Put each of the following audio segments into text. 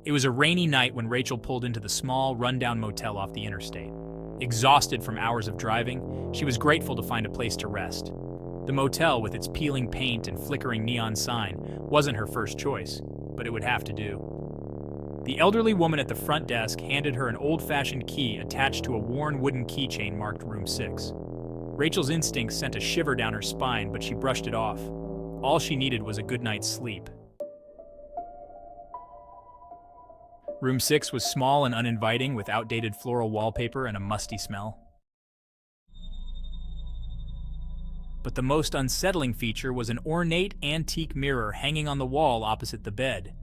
It was a rainy night when Rachel pulled into the small, rundown motel off the interstate. Exhausted from hours of driving, she was grateful to find a place to rest. The motel, with its peeling paint and flickering neon sign, wasn't her first choice, but it would have to do. The elderly woman at the front desk handed her an old-fashioned key attached to a worn wooden keychain marked Room 6. Rachel's instincts sent a shiver down her spine, but she brushed it off. All she needed was a good night's sleep. Room 6 was small and uninviting, with outdated floral wallpaper and a musty smell. But the most unsettling feature was an ornate antique mirror hanging on the wall opposite the bed.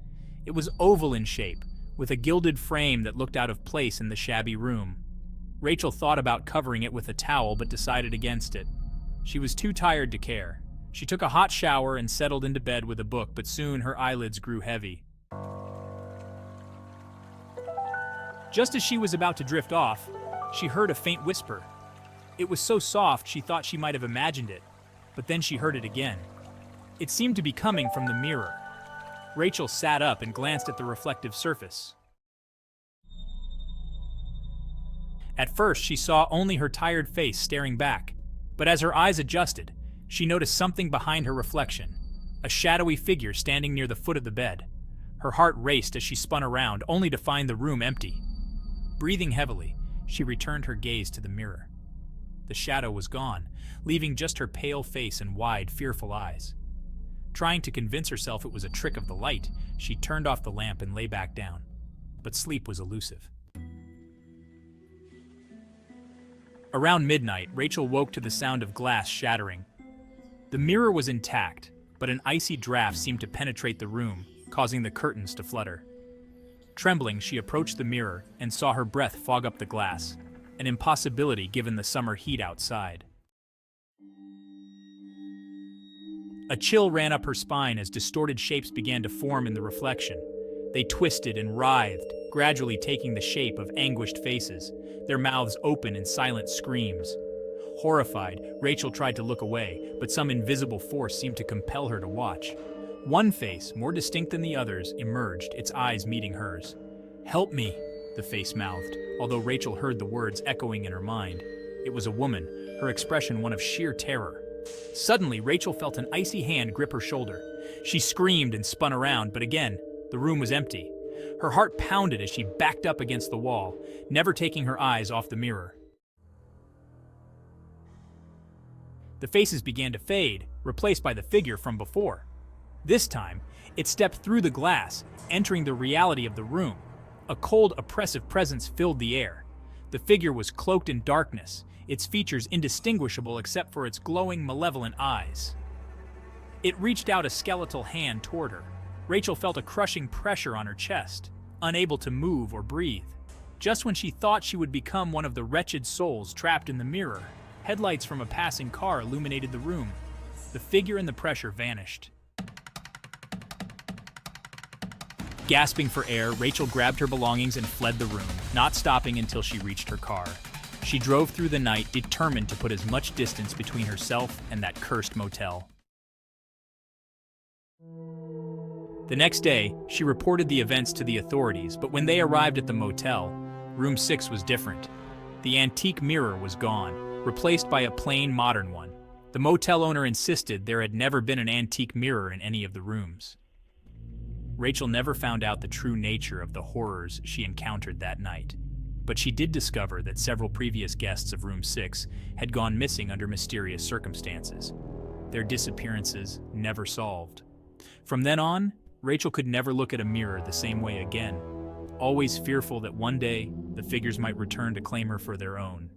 It was oval in shape, with a gilded frame that looked out of place in the shabby room. Rachel thought about covering it with a towel but decided against it. She was too tired to care. She took a hot shower and settled into bed with a book, but soon her eyelids grew heavy. Just as she was about to drift off, she heard a faint whisper. It was so soft she thought she might have imagined it, but then she heard it again. It seemed to be coming from the mirror. Rachel sat up and glanced at the reflective surface. At first, she saw only her tired face staring back, but as her eyes adjusted, she noticed something behind her reflection, a shadowy figure standing near the foot of the bed. Her heart raced as she spun around, only to find the room empty. Breathing heavily, she returned her gaze to the mirror. The shadow was gone, leaving just her pale face and wide, fearful eyes. Trying to convince herself it was a trick of the light, she turned off the lamp and lay back down. But sleep was elusive. Around midnight, Rachel woke to the sound of glass shattering. The mirror was intact, but an icy draft seemed to penetrate the room, causing the curtains to flutter. Trembling, she approached the mirror and saw her breath fog up the glass, an impossibility given the summer heat outside. A chill ran up her spine as distorted shapes began to form in the reflection. They twisted and writhed, gradually taking the shape of anguished faces, their mouths open in silent screams. Horrified, Rachel tried to look away, but some invisible force seemed to compel her to watch. One face, more distinct than the others, emerged, its eyes meeting hers. "Help me," the face mouthed, although Rachel heard the words echoing in her mind. It was a woman, her expression one of sheer terror. Suddenly, Rachel felt an icy hand grip her shoulder. She screamed and spun around, but again, the room was empty. Her heart pounded as she backed up against the wall, never taking her eyes off the mirror. The faces began to fade, replaced by the figure from before. This time, it stepped through the glass, entering the reality of the room. A cold, oppressive presence filled the air. The figure was cloaked in darkness, its features indistinguishable except for its glowing, malevolent eyes. It reached out a skeletal hand toward her. Rachel felt a crushing pressure on her chest, unable to move or breathe. Just when she thought she would become one of the wretched souls trapped in the mirror, headlights from a passing car illuminated the room. The figure and the pressure vanished. Gasping for air, Rachel grabbed her belongings and fled the room, not stopping until she reached her car. She drove through the night, determined to put as much distance between herself and that cursed motel. The next day, she reported the events to the authorities, but when they arrived at the motel, Room 6 was different. The antique mirror was gone, replaced by a plain modern one. The motel owner insisted there had never been an antique mirror in any of the rooms. Rachel never found out the true nature of the horrors she encountered that night, but she did discover that several previous guests of Room 6 had gone missing under mysterious circumstances, their disappearances never solved. From then on, Rachel could never look at a mirror the same way again, always fearful that one day the figures might return to claim her for their own.